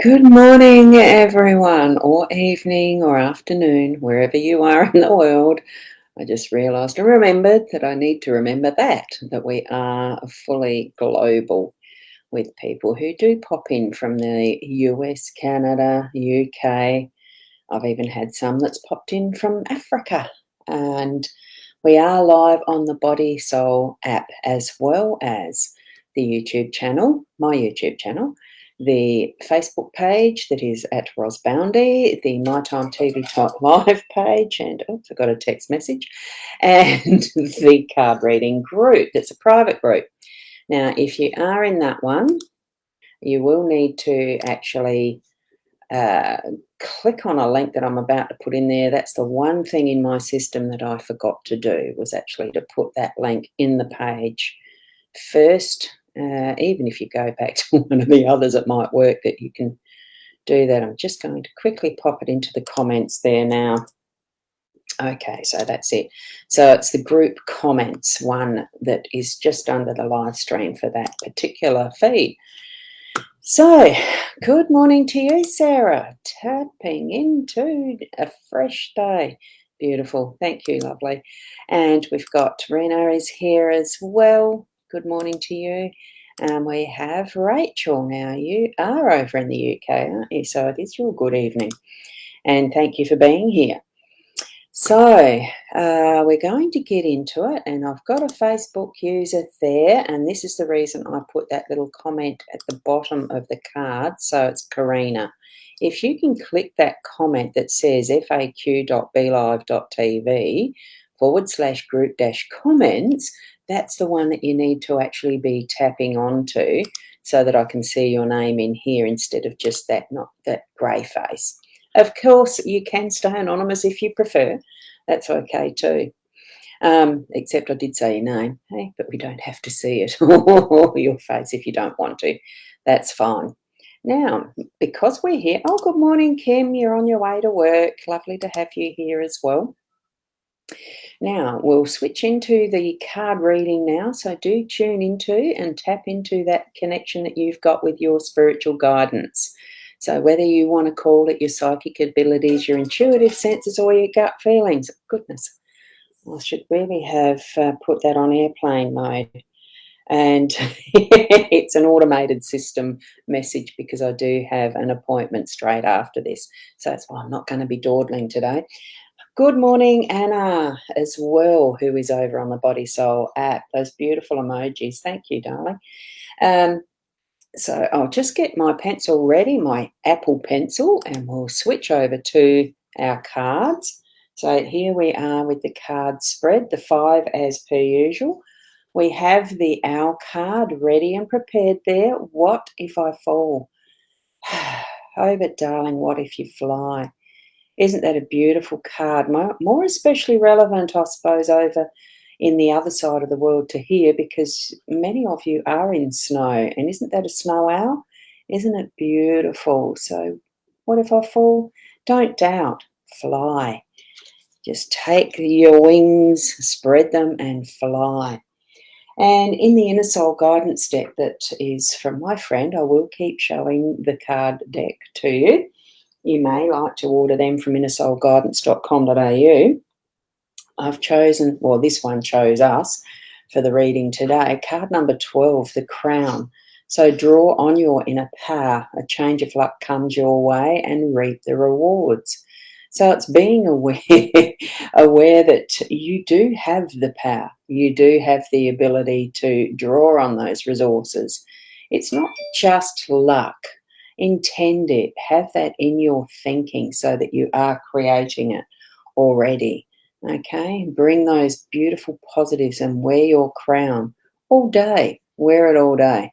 Good morning, everyone, or evening, or afternoon, wherever you are in the world. I just realised and remembered that I need to remember that we are fully global with people who do pop in from the US, Canada, UK. I've even had some that's popped in from Africa. And we are live on the Body Soul app as well as the YouTube channel, my YouTube channel, the Facebook page that is at Ros Boundy, the My Time TV Talk Live page, and oops, I got a text message, and the card reading group. That's a private group. Now, if you are in that one, you will need to actually uh, click on a link that I'm about to put in there. That's the one thing in my system that I forgot to do, was actually to put that link in the page first. Even if you go back to one of the others, it might work that you can do that. I'm just going to quickly pop it into the comments there now. Okay, so that's it. So it's the group comments one that is just under the live stream for that particular feed. So, good morning to you, Sarah. Tapping into a fresh day. Beautiful. Thank you, lovely. And we've got Rena is here as well. Good morning to you. We have Rachel now. You are over in the UK, aren't you? So it is your good evening. And thank you for being here. So we're going to get into it, and I've got a Facebook user there, and this is the reason I put that little comment at the bottom of the card. So it's Karina. If you can click that comment that says faq.blive.tv/group-comments, that's the one that you need to actually be tapping onto so that I can see your name in here instead of just that grey face. Of course, you can stay anonymous if you prefer. That's okay too. Except I did say your name, hey, but we don't have to see it or your face if you don't want to. That's fine. Now, because we're here, oh, good morning, Kim. You're on your way to work. Lovely to have you here as well. Now, we'll switch into the card reading now. So do tune into and tap into that connection that you've got with your spiritual guidance. So whether you want to call it your psychic abilities, your intuitive senses, or your gut feelings, goodness, I should really have put that on airplane mode. And it's an automated system message because I do have an appointment straight after this. So that's why I'm not going to be dawdling today. Good morning, Anna, as well, who is over on the Body Soul app. Those beautiful emojis. Thank you, darling. So I'll just get my pencil ready, my Apple pencil, and we'll switch over to our cards. So here we are with the card spread, the 5 as per usual. We have the Owl card ready and prepared there. What if I fall? Oh, but darling, what if you fly? Isn't that a beautiful card? More especially relevant, I suppose, over in the other side of the world to hear, because many of you are in snow. And isn't that a snow owl? Isn't it beautiful? So what if I fall? Don't doubt. Fly. Just take your wings, spread them, and fly. And in the Inner Soul Guidance deck that is from my friend, I will keep showing the card deck to you. You may like to order them from innersoulguidance.com.au. I've chosen, well, this one chose us for the reading today. Card number 12, the Crown. So draw on your inner power. A change of luck comes your way and reap the rewards. So it's being aware that you do have the power. You do have the ability to draw on those resources. It's not just luck. Intend it. Have that in your thinking so that you are creating it already. Okay, bring those beautiful positives and wear your crown all day. Wear it all day.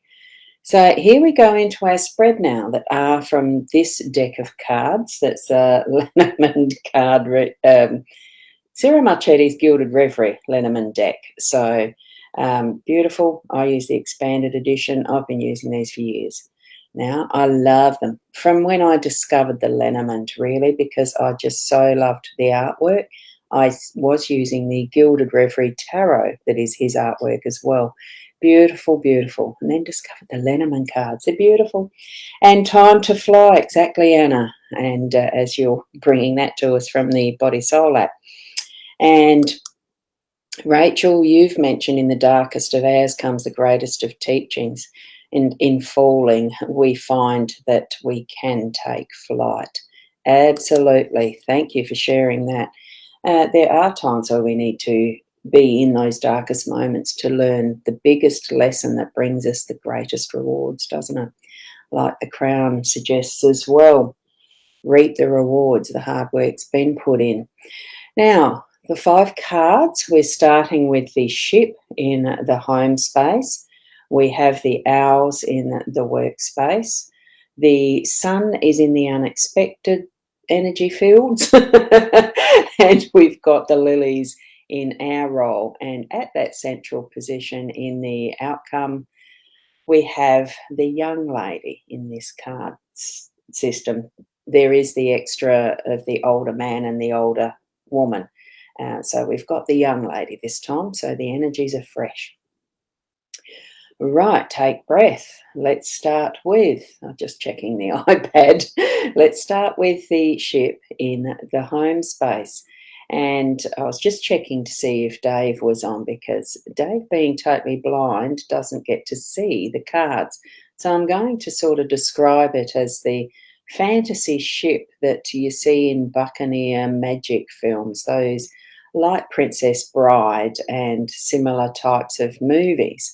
So here we go into our spread now that are from this deck of cards. That's a LENORMAND card, Sarah Marchetti's Gilded Reverie LENORMAND deck. So beautiful. I use the expanded edition. I've been using these for years. Now, I love them. From when I discovered the LENORMAND, really, because I just so loved the artwork. I was using the Gilded Reverie Tarot that is his artwork as well, Beautiful, beautiful. And then discovered the Lenormand cards. They're beautiful. And time to fly, exactly, Anna. And as you're bringing that to us from the Body Soul app. And Rachel, you've mentioned in the darkest of hours comes the greatest of teachings. And in falling, we find that we can take flight. Absolutely. Thank you for sharing that. There are times where we need to be in those darkest moments to learn the biggest lesson that brings us the greatest rewards, doesn't it? Like the crown suggests as well, reap the rewards, the hard work's been put in. Now, the 5 cards, we're starting with the ship in the home space. We have the owls in the workspace. The sun is in the unexpected energy fields. And we've got the lilies in our role. And at that central position in the outcome, we have the young lady in this card system. There is the extra of the older man and the older woman. So we've got the young lady this time, so the energies are fresh. Right, take breath. Let's start with, I'm just checking the iPad. Let's start with the ship in the home space. And I was just checking to see if Dave was on, because Dave, being totally blind, doesn't get to see the cards. So I'm going to sort of describe it as the fantasy ship that you see in Buccaneer magic films, those like Princess Bride and similar types of movies.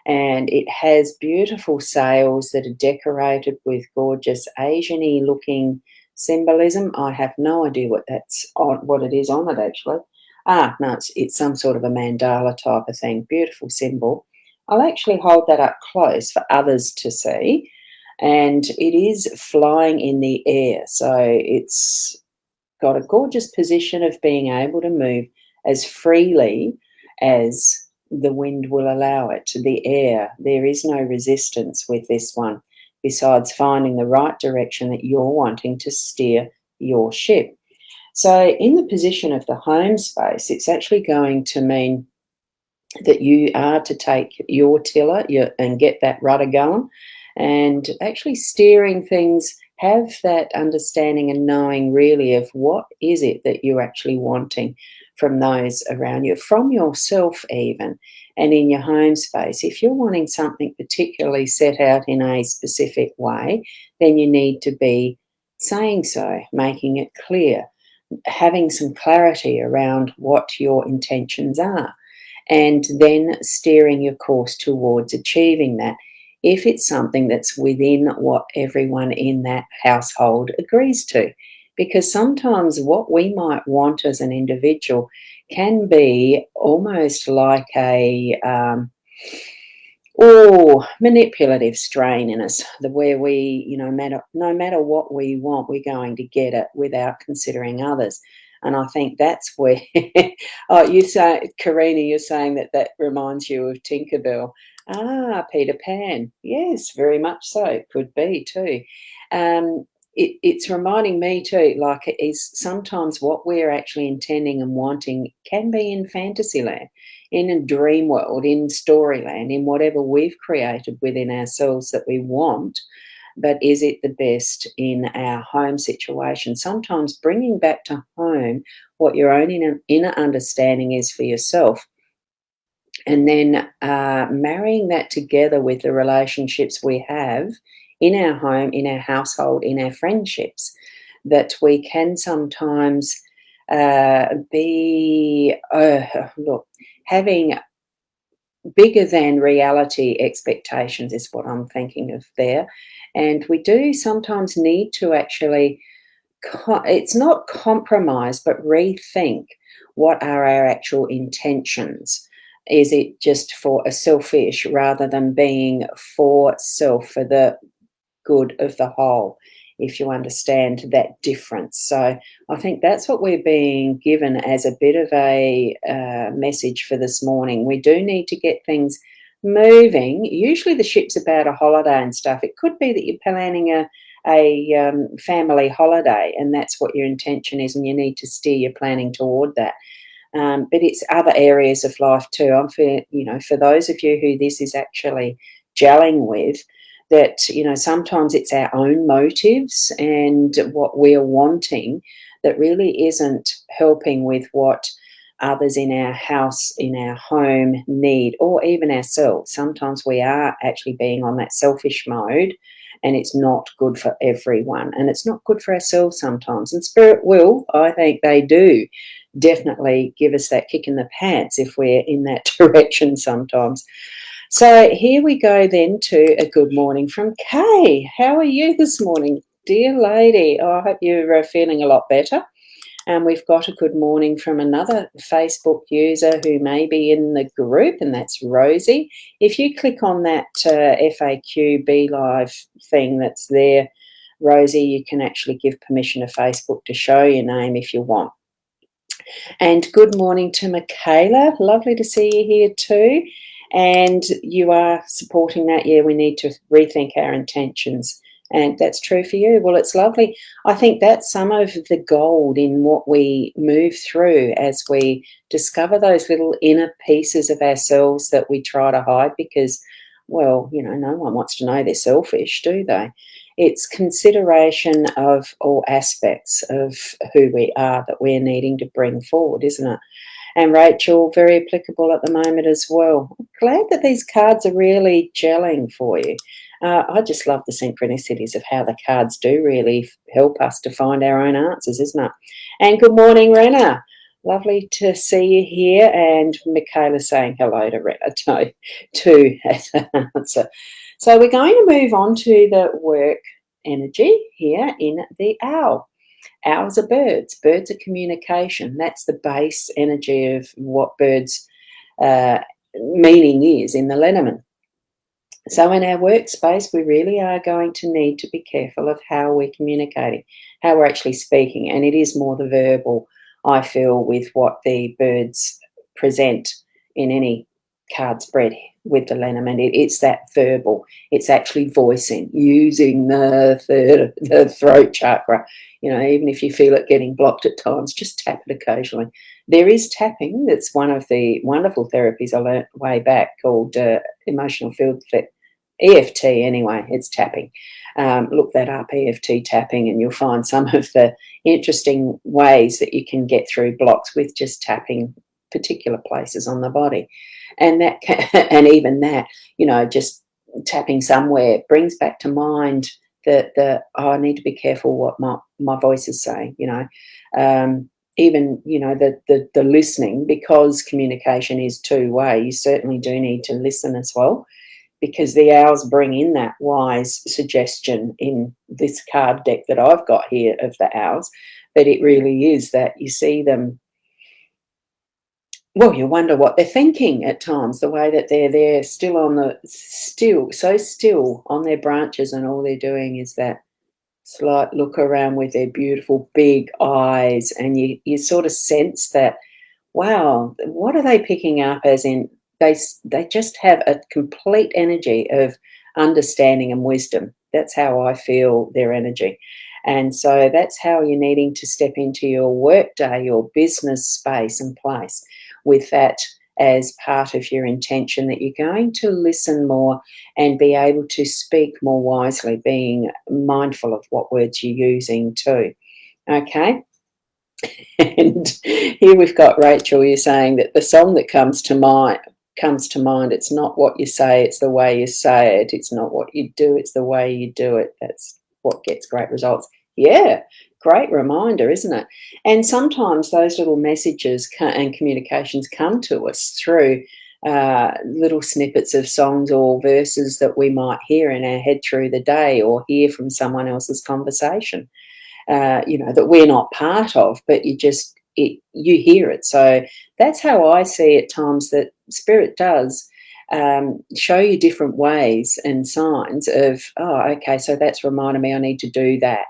And it has beautiful sails that are decorated with gorgeous Asian-y looking symbolism. I have no idea what that's on, what it is on it actually. No, it's some sort of a mandala type of thing. Beautiful symbol. I'll actually hold that up close for others to see. And it is flying in the air, so it's got a gorgeous position of being able to move as freely as the wind will allow it. The air, there is no resistance with this one, besides finding the right direction that you're wanting to steer your ship. So in the position of the home space, it's actually going to mean that you are to take your tiller and get that rudder going, and actually steering things, have that understanding and knowing really of what is it that you're actually wanting from those around you, from yourself even. And in your home space, if you're wanting something particularly set out in a specific way, then you need to be saying so, making it clear, having some clarity around what your intentions are, and then steering your course towards achieving that, if it's something that's within what everyone in that household agrees to. Because sometimes what we might want as an individual can be almost like a manipulative strain in us, where we, no matter what we want, we're going to get it without considering others. And I think that's where, oh, you say, Karina, you're saying that reminds you of Tinkerbell. Ah, Peter Pan. Yes, very much so. It could be too. It's reminding me too, like, it is sometimes what we're actually intending and wanting can be in Fantasyland, in a dream world, in Storyland, in whatever we've created within ourselves that we want. But is it the best in our home situation? Sometimes bringing back to home what your own inner understanding is for yourself, and then marrying that together with the relationships we have in our home, in our household, in our friendships, that we can sometimes having bigger than reality expectations is what I'm thinking of there. And we do sometimes need to actually, it's not compromise, but rethink what are our actual intentions. Is it just for a selfish rather than being for self, for the good of the whole, if you understand that difference? So I think that's what we're being given as a bit of a message for this morning. We do need to get things moving. Usually the ship's about a holiday and stuff. It could be that you're planning a family holiday, and that's what your intention is, and you need to steer your planning toward that. but it's other areas of life too. I'm for, for those of you who this is actually gelling with, that, sometimes it's our own motives and what we're wanting that really isn't helping with what others in our house, in our home need, or even ourselves. Sometimes we are actually being on that selfish mode, and it's not good for everyone, and it's not good for ourselves sometimes. And spirit will, I think they do definitely give us that kick in the pants if we're in that direction sometimes. So here we go then to a good morning from Kay. How are you this morning, dear lady? Oh, I hope you're feeling a lot better. And we've got a good morning from another Facebook user who may be in the group, and that's Rosie. If you click on that FAQ Be Live thing that's there, Rosie, you can actually give permission to Facebook to show your name if you want. And good morning to Michaela. Lovely to see you here too. And you are supporting that. Yeah, we need to rethink our intentions. And that's true for you. Well, it's lovely. I think that's some of the gold in what we move through as we discover those little inner pieces of ourselves that we try to hide because, well, no one wants to know they're selfish, do they? It's consideration of all aspects of who we are that we're needing to bring forward, isn't it? And Rachel, very applicable at the moment as well. I'm glad that these cards are really gelling for you. I just love the synchronicities of how the cards do really help us to find our own answers, isn't it? And good morning, Rena. Lovely to see you here. And Michaela saying hello to Rena too as an answer. So we're going to move on to the work energy here in the owl. Owls are birds. Birds are communication. That's the base energy of what birds' meaning is in the LENORMAND. So in our workspace, we really are going to need to be careful of how we're communicating, how we're actually speaking. And it is more the verbal, I feel, with what the birds present in any card spread with the LENORMAND. It's that verbal. It's actually voicing, using the throat chakra. Even if you feel it getting blocked at times, just tap it occasionally. There is tapping. That's one of the wonderful therapies I learnt way back called emotional field EFT anyway, it's tapping. Look that up, EFT tapping, and you'll find some of the interesting ways that you can get through blocks with just tapping particular places on the body. And that and even that, just tapping somewhere brings back to mind that I need to be careful what my voice is saying, even, the listening, because communication is two-way, you certainly do need to listen as well, because the owls bring in that wise suggestion in this card deck that I've got here of the owls. But it really is that you see them, well, you wonder what they're thinking at times, the way that they're still so still on their branches, and all they're doing is that slight look around with their beautiful big eyes, and you sort of sense that, wow, what are they picking up? As in, they just have a complete energy of understanding and wisdom. That's how I feel their energy. And so that's how you're needing to step into your work day, your business space and place, with that as part of your intention, that you're going to listen more and be able to speak more wisely, being mindful of what words you're using too. Okay? And here we've got Rachel, you're saying that the song that comes to mind, it's not what you say, it's the way you say it. It's not what you do, it's the way you do it. That's what gets great results. Yeah, great reminder, isn't it? And sometimes those little messages and communications come to us through little snippets of songs or verses that we might hear in our head through the day, or hear from someone else's conversation, that we're not part of, but you hear it. So that's how I see at times that Spirit does show you different ways and signs of, oh, okay, so that's reminding me I need to do that.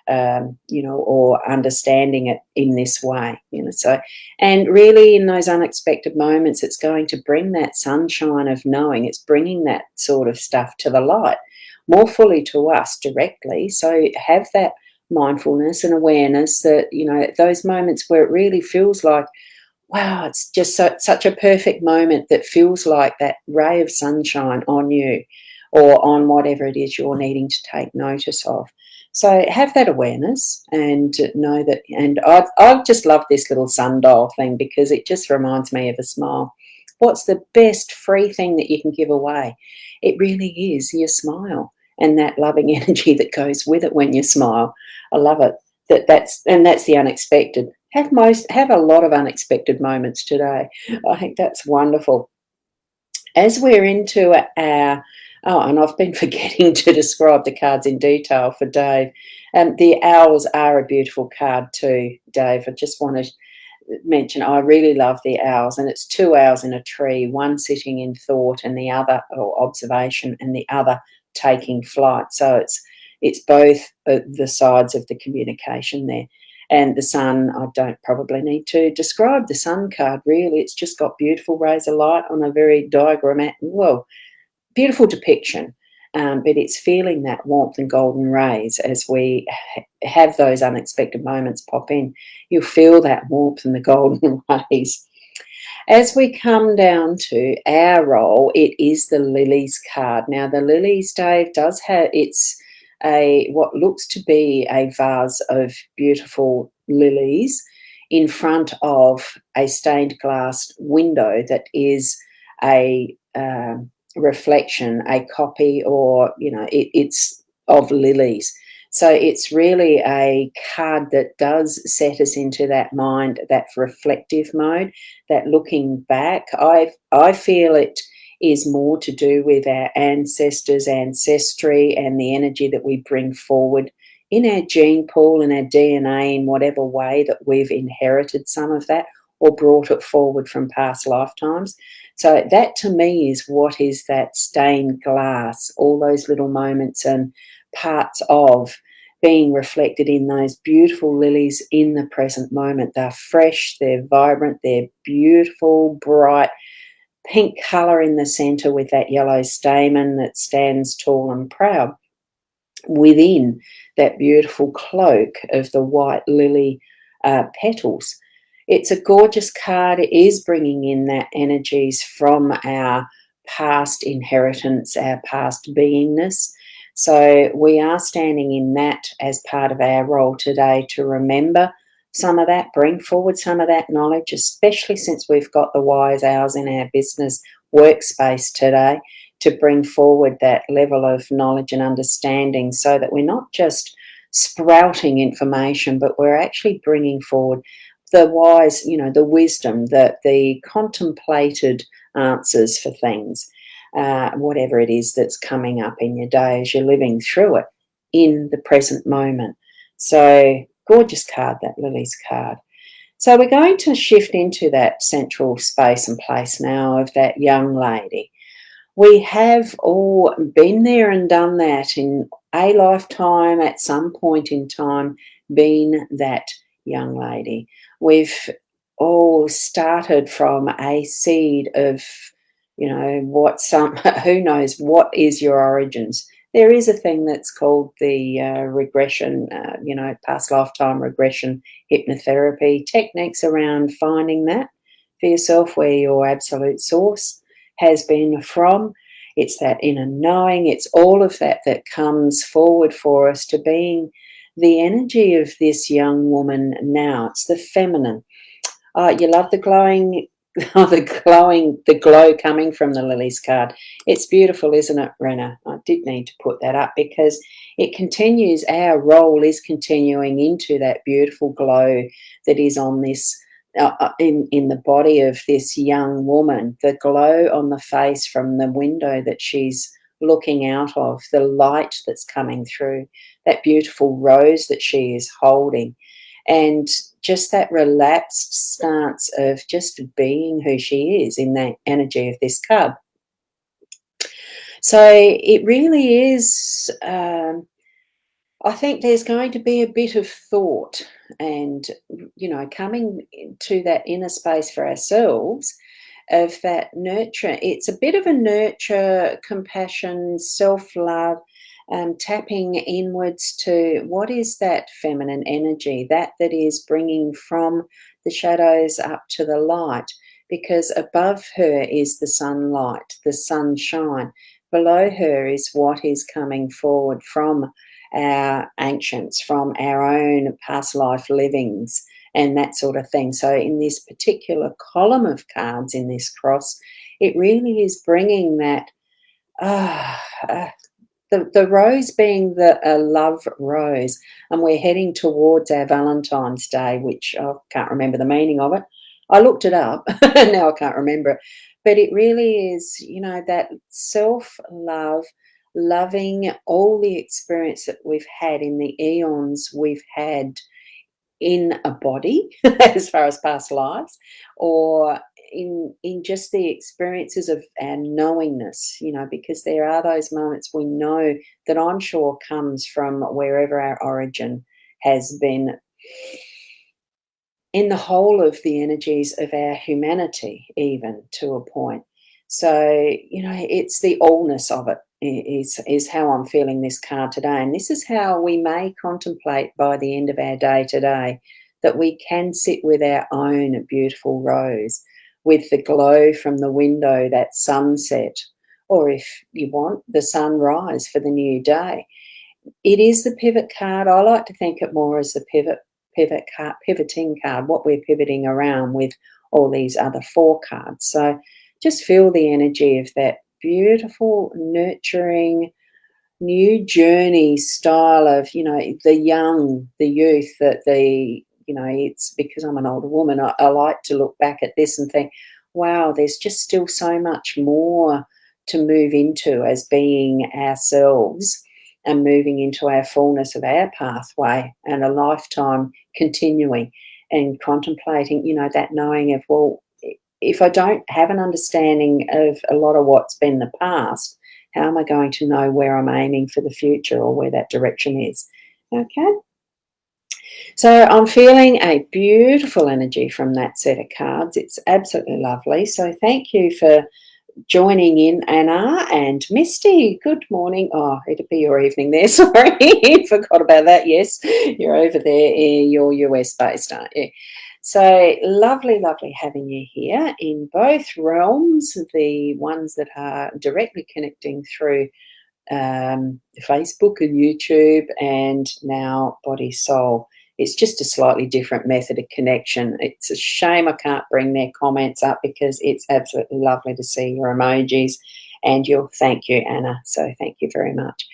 Or understanding it in this way, so, and really in those unexpected moments, it's going to bring that sunshine of knowing. It's bringing that sort of stuff to the light more fully to us directly. So have that mindfulness and awareness that, those moments where it really feels like, wow, it's just such a perfect moment that feels like that ray of sunshine on you or on whatever it is you're needing to take notice of. So have that awareness and know that. And I've just loved this little sundial thing because it just reminds me of a smile. What's the best free thing that you can give away? It really is your smile and that loving energy that goes with it when you smile. I love it. That's the unexpected. Have a lot of unexpected moments today. I think that's wonderful. As we're into our and I've been forgetting to describe the cards in detail for Dave. The owls are a beautiful card too, Dave. I just want to mention I really love the owls, and it's two owls in a tree, one sitting in thought and the other, or observation, and the other taking flight. So it's both the sides of the communication there. And the sun, I don't probably need to describe the sun card really. It's just got beautiful rays of light on a very diagrammatic, well, beautiful depiction. But it's feeling that warmth and golden rays as we have those unexpected moments pop in. You'll feel that warmth and the golden rays. As we come down to our role, it is the lilies card. Now, the lilies, Dave, does have it's a what looks to be a vase of beautiful lilies in front of a stained glass window that is a reflection, a copy, or it's of lilies. So it's really a card that does set us into that mind, that reflective mode, that looking back. I feel it is more to do with our ancestors, ancestry, and the energy that we bring forward in our gene pool and our DNA in whatever way that we've inherited some of that or brought it forward from past lifetimes. So that to me is what is that stained glass, all those little moments and parts of being reflected in those beautiful lilies in the present moment. They're fresh, they're vibrant, they're beautiful, bright, pink colour in the centre with that yellow stamen that stands tall and proud within that beautiful cloak of the white lily petals. It's a gorgeous card. It is bringing in that energies from our past inheritance, our past beingness. So we are standing in that as part of our role today to remember some of that, bring forward some of that knowledge, especially since we've got the wise owls in our business workspace today, to bring forward that level of knowledge and understanding so that we're not just sprouting information, but we're actually bringing forward the wise, the wisdom, the contemplated answers for things, whatever it is that's coming up in your day as you're living through it in the present moment. So gorgeous card, that Lily's card. So we're going to shift into that central space and place now of that young lady. We have all been there and done that in a lifetime, at some point in time, been that young lady. We've all started from a seed of, who knows what is your origins. There is a thing that's called the regression, past lifetime regression hypnotherapy techniques around finding that for yourself, where your absolute source has been from. It's that inner knowing. It's all of that that comes forward for us to being the energy of this young woman now. It's the feminine. You love the glowing, the glow coming from the lilies card. It's beautiful, isn't it, Rena? I did need to put that up because it continues. Our role is continuing into that beautiful glow that is on this. In the body of this young woman, the glow on the face from the window that she's looking out of, the light that's coming through, that beautiful rose that she is holding, and just that relaxed stance of just being who she is in that energy of this card. So it really is, I think there's going to be a bit of thought and, coming to that inner space for ourselves of that nurture. It's a bit of a nurture, compassion, self-love, tapping inwards to what is that feminine energy, that is bringing from the shadows up to the light, because above her is the sunlight, the sunshine. Below her is what is coming forward from our ancients, from our own past life livings and that sort of thing. So in this particular column of cards in this cross, it really is bringing that, the rose being the love rose, and we're heading towards our Valentine's Day, which I can't remember the meaning of it. I looked it up, now I can't remember it. But it really is, that self-love, loving all the experience that we've had in the eons we've had in a body as far as past lives, or in just the experiences of our knowingness, because there are those moments we know that I'm sure comes from wherever our origin has been in the whole of the energies of our humanity, even to a point. So, it's the allness of it is how I'm feeling this card today. And this is how we may contemplate by the end of our day today, that we can sit with our own beautiful rose, with the glow from the window, that sunset, or if you want, the sunrise for the new day. It is the pivot card. I like to think it more as the pivoting card, what we're pivoting around with all these other 4 cards. So just feel the energy of that beautiful, nurturing, new journey style of, the young, the youth, that it's because I'm an older woman, I like to look back at this and think, wow, there's just still so much more to move into as being ourselves, and moving into our fullness of our pathway, and a lifetime continuing and contemplating, that knowing of, well, if I don't have an understanding of a lot of what's been the past, how am I going to know where I'm aiming for the future, or where that direction is? Okay. So I'm feeling a beautiful energy from that set of cards. It's absolutely lovely. So thank you for joining in, Anna and Misty. Good morning. Oh, it'd be your evening there. Sorry, forgot about that. Yes, you're over there. You're US based, aren't you? So lovely, lovely having you here in both realms, the ones that are directly connecting through Facebook and YouTube, and now Body Soul. It's just a slightly different method of connection. It's a shame I can't bring their comments up, because it's absolutely lovely to see your emojis and your thank you, Anna. So thank you very much.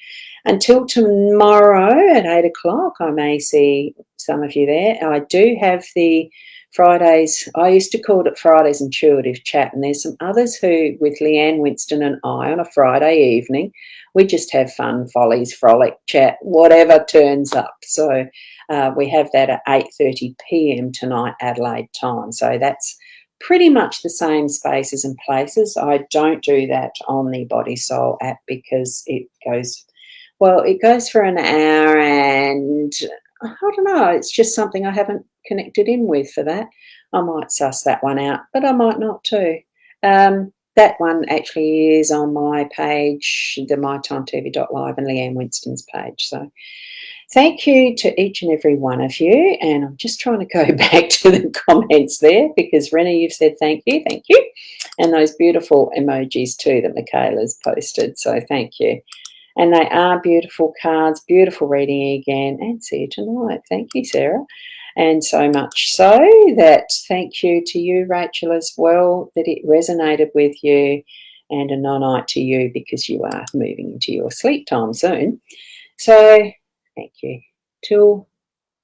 Until tomorrow at 8 o'clock, I may see some of you there. I do have the Fridays, I used to call it Fridays Intuitive Chat, and there's some others who, with Leanne Winston and I, on a Friday evening, we just have fun, follies, frolic, chat, whatever turns up. So we have that at 8:30 p.m. tonight, Adelaide time. So that's pretty much the same spaces and places. I don't do that on the Body Soul app, because it goes for an hour, and I don't know, it's just something I haven't connected in with for that. I might suss that one out, but I might not too. That one actually is on my page, the mytimetv.live, and Leanne Winston's page. So thank you to each and every one of you. And I'm just trying to go back to the comments there, because Rennie, you've said thank you. And those beautiful emojis too that Michaela's posted. So thank you. And they are beautiful cards, beautiful reading again, and see you tonight. Thank you, Sarah. And so much so that thank you to you, Rachel, as well, that it resonated with you, and a night to you, because you are moving into your sleep time soon. So thank you. Till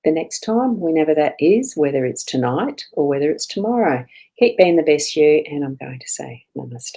the next time, whenever that is, whether it's tonight or whether it's tomorrow, keep being the best you, and I'm going to say namaste.